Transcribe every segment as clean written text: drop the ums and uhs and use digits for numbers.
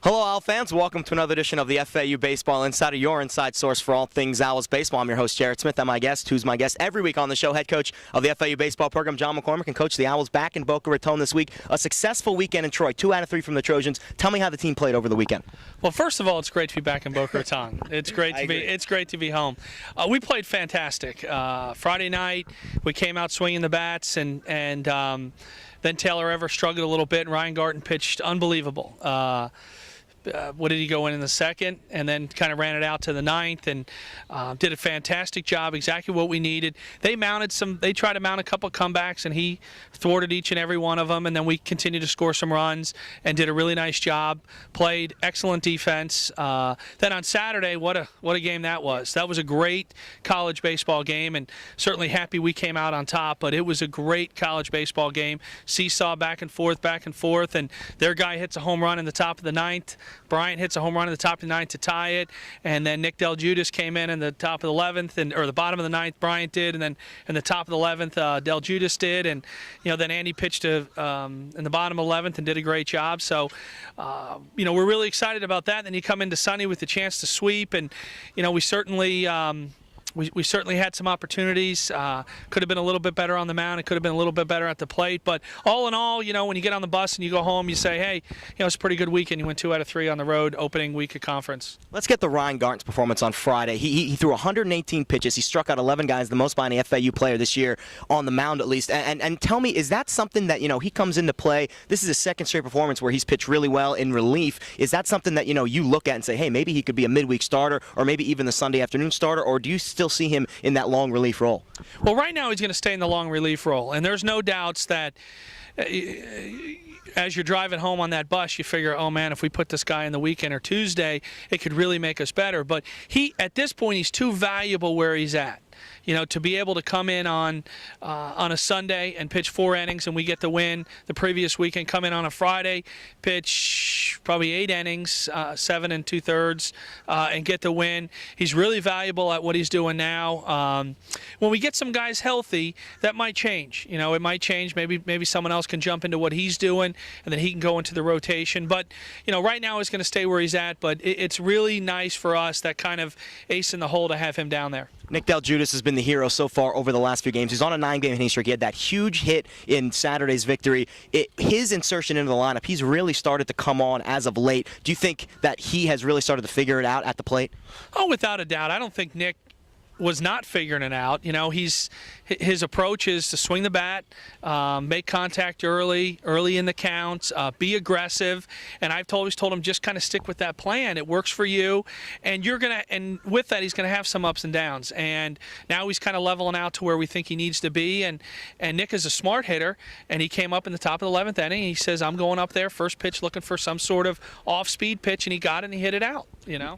Hello, Owl fans. Welcome to another edition of the FAU Baseball Insider, your inside source for all things Owls baseball. I'm your host, Jared Smith. I'm my guest, who's my guest every week on the show, head coach of the FAU baseball program, John McCormack, and coach the Owls back in Boca Raton this week. A successful weekend in Troy, 2 out of 3 from the Trojans. Tell me how the team played over the weekend. Well, first of all, it's great to be back in Boca Raton. It's great to be home. We played fantastic. Friday night, we came out swinging the bats, and then Taylor Ever struggled a little bit, and Ryan Garton pitched unbelievable. What did he go in the second, and then kind of ran it out to the ninth, and did a fantastic job, exactly what we needed. They tried to mount a couple comebacks, and he thwarted each and every one of them, and then we continued to score some runs and did a really nice job. Played excellent defense. Then on Saturday, what a game that was. That was a great college baseball game, and certainly happy we came out on top, but it was a great college baseball game. Seesaw back and forth, and their guy hits a home run in the top of the ninth. Bryant hits a home run in the top of the ninth to tie it, and then Nick Delguidice came in the top of the 11th, or the bottom of the ninth, Bryant did, and then in the top of the 11th, Delguidice did, and then Andy pitched in the bottom of the 11th and did a great job. So, we're really excited about that. Then you come into Sunday with the chance to sweep, and we certainly. We certainly had some opportunities. Could have been a little bit better on the mound. It could have been a little bit better at the plate. But all in all, when you get on the bus and you go home, you say, hey, it's a pretty good weekend. You went 2 out of 3 on the road, opening week of conference. Let's get the Ryan Garton's performance on Friday. He threw 118 pitches. He struck out 11 guys, the most by any FAU player this year, on the mound at least. And tell me, is that something that, he comes into play? This is his second straight performance where he's pitched really well in relief. Is that something that, you look at and say, hey, maybe he could be a midweek starter or maybe even the Sunday afternoon starter, or do you still see him in that long relief role? Well, right now he's going to stay in the long relief role, and there's no doubts that as you're driving home on that bus, you figure, oh man, if we put this guy in the weekend or Tuesday, it could really make us better. But at this point, he's too valuable where he's at. To be able to come in on a Sunday and pitch 4 innings and we get the win. The previous weekend, come in on a Friday, pitch probably 8 innings, 7 2/3, and get the win. He's really valuable at what he's doing now. When we get some guys healthy, that might change. It might change. Maybe someone else can jump into what he's doing, and then he can go into the rotation. But right now he's going to stay where he's at. But it's really nice for us, that kind of ace in the hole, to have him down there. Nick Delguidice has been the hero so far over the last few games. He's on a 9-game hitting streak. He had that huge hit in Saturday's victory. His insertion into the lineup, he's really started to come on as of late. Do you think that he has really started to figure it out at the plate? Oh, without a doubt. I don't think Nick was not figuring it out. His approach is to swing the bat, make contact early in the counts, be aggressive, and I've always told him, just kind of stick with that plan. It works for you, and and with that, he's gonna have some ups and downs. And now he's kind of leveling out to where we think he needs to be. And Nick is a smart hitter, and he came up in the top of the 11th inning. He says, I'm going up there first pitch looking for some sort of off-speed pitch, and he got it and he hit it out.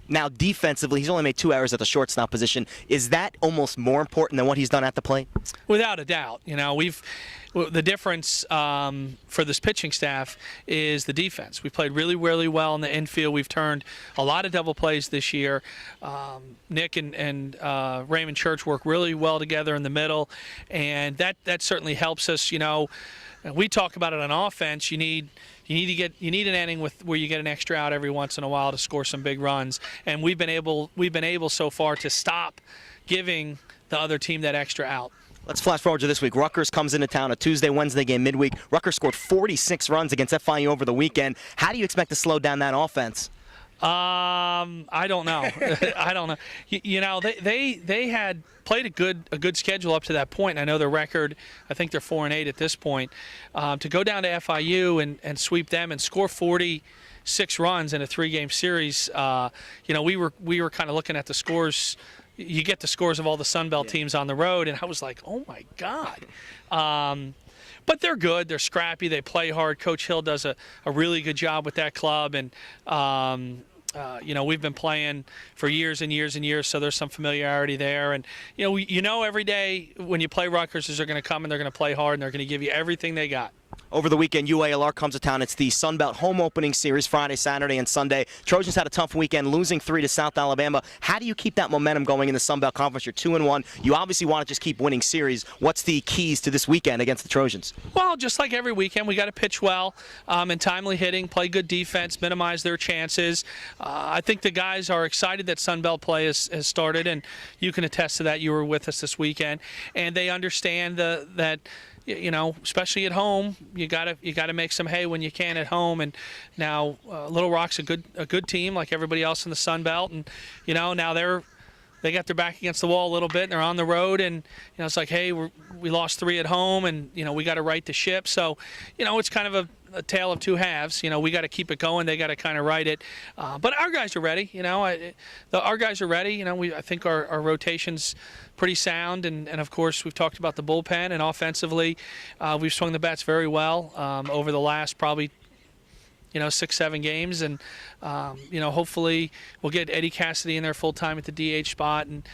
Now defensively, he's only made 2 errors at the shortstop position. Is that almost more important than what he's done at the plate? Without a doubt. The difference for this pitching staff is the defense. We played really, really well in the infield. We've turned a lot of double plays this year. Nick and Raymond Church work really well together in the middle, and that certainly helps us. We talk about it on offense. You need an inning where you get an extra out every once in a while to score some big runs, and we've been able so far to stop giving the other team that extra out. Let's flash forward to this week. Rutgers comes into town, a Tuesday-Wednesday game midweek. Rutgers scored 46 runs against FIU over the weekend. How do you expect to slow down that offense? I don't know. I don't know. They had played a good schedule up to that point. I know their record, I think they're 4-8 at this point. To go down to FIU and sweep them and score 46 runs in a 3-game series, we were kind of looking at the scores. You get the scores of all the Sun Belt teams on the road, and I was like, oh my God. But they're good. They're scrappy. They play hard. Coach Hill does a really good job with that club, and we've been playing for years and years and years, so there's some familiarity there. And every day when you play Rutgers, they're going to come and they're going to play hard and they're going to give you everything they got. Over the weekend, UALR comes to town. It's the Sun Belt home opening series Friday, Saturday, and Sunday. Trojans had a tough weekend, losing 3 to South Alabama. How do you keep that momentum going in the Sun Belt Conference? You're 2-1. You obviously want to just keep winning series. What's the keys to this weekend against the Trojans? Well, just like every weekend, we got to pitch well and timely hitting, play good defense, minimize their chances. I think the guys are excited that Sun Belt play has started, and you can attest to that. You were with us this weekend, and they understand that. You know, especially at home, you gotta make some hay when you can at home. And now Little Rock's a good team like everybody else in the Sun Belt, and you know now they got their back against the wall a little bit, and they're on the road, and you know it's like, hey, we lost 3 at home, and you know we got to right the ship. So, you know, it's kind of a tale of two halves. You know, we got to keep it going. They got to kind of right it. But our guys are ready. You know, our guys are ready. You know, I think our rotation's pretty sound, and of course we've talked about the bullpen, and offensively, we've swung the bats very well over the last probably 6-7 games, and hopefully we'll get Eddie Cassidy in there full time at the DH spot, and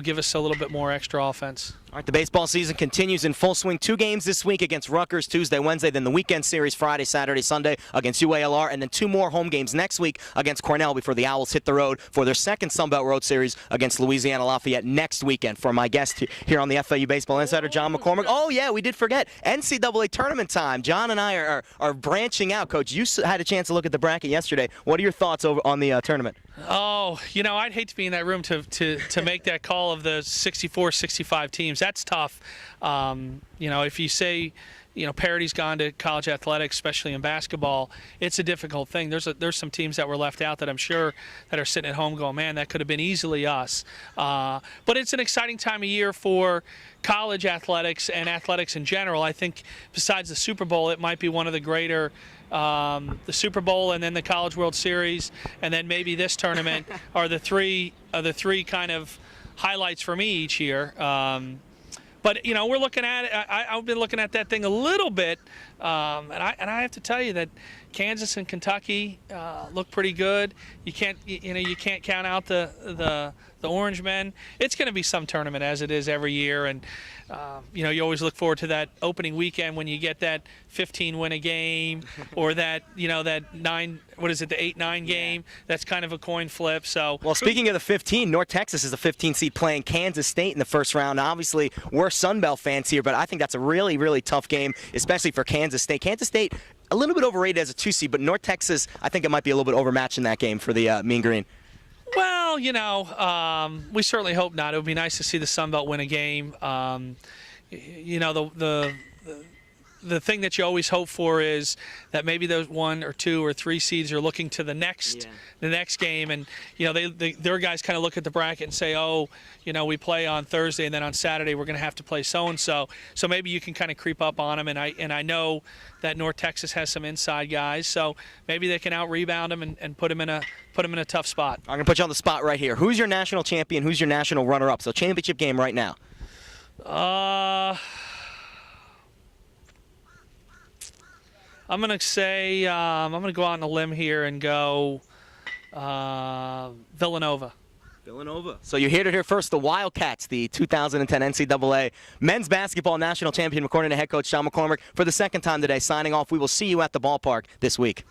give us a little bit more extra offense. All right, the baseball season continues in full swing. 2 games this week against Rutgers, Tuesday, Wednesday, then the weekend series Friday, Saturday, Sunday against UALR, and then 2 more home games next week against Cornell before the Owls hit the road for their second Sun Belt Road Series against Louisiana Lafayette next weekend. For my guest here on the FAU Baseball Insider, John McCormack. Oh yeah, we did forget NCAA tournament time. John and I are branching out. Coach, you had a chance to look at the bracket yesterday. What are your thoughts over on the tournament? Oh, I'd hate to be in that room to make that call of the 64, 65 teams. That's tough. If you say, parity's gone to college athletics, especially in basketball, it's a difficult thing. There's some teams that were left out that I'm sure that are sitting at home going, man, that could have been easily us. But it's an exciting time of year for college athletics and athletics in general. I think besides the Super Bowl, it might be one of the greater the Super Bowl and then the College World Series and then maybe this tournament are the three kind of highlights for me each year. But we're looking at it. I've been looking at that thing a little bit, and I have to tell you that Kansas and Kentucky look pretty good. You can't count out the Orange Men. It's going to be some tournament as it is every year, and you always look forward to that opening weekend when you get that 15 win a game or that that 8-9 game. That's kind of a coin flip. So well, speaking of the 15, North Texas is the 15 seed playing Kansas State in the first round. Obviously, we're Sun Belt fans here, but I think that's a really, really tough game, especially for Kansas State. Kansas State a little bit overrated as a 2 seed, but North Texas, I think it might be a little bit overmatched in that game for the Mean Green. Well, we certainly hope not. It would be nice to see the Sun Belt win a game. The thing that you always hope for is that maybe those 1 or 2 or 3 seeds are looking to the next game, and their guys kind of look at the bracket and say, oh, we play on Thursday and then on Saturday we're going to have to play so and so. So maybe you can kind of creep up on them, and I know that North Texas has some inside guys, so maybe they can out rebound them and put them in a tough spot. I'm going to put you on the spot right here. Who's your national champion? Who's your national runner-up? So championship game right now. I'm going to say, I'm going to go out on a limb here and go Villanova. Villanova. So you heard it here first. The Wildcats, the 2010 NCAA men's basketball national champion, according to head coach John McCormack, for the second time today, signing off. We will see you at the ballpark this week.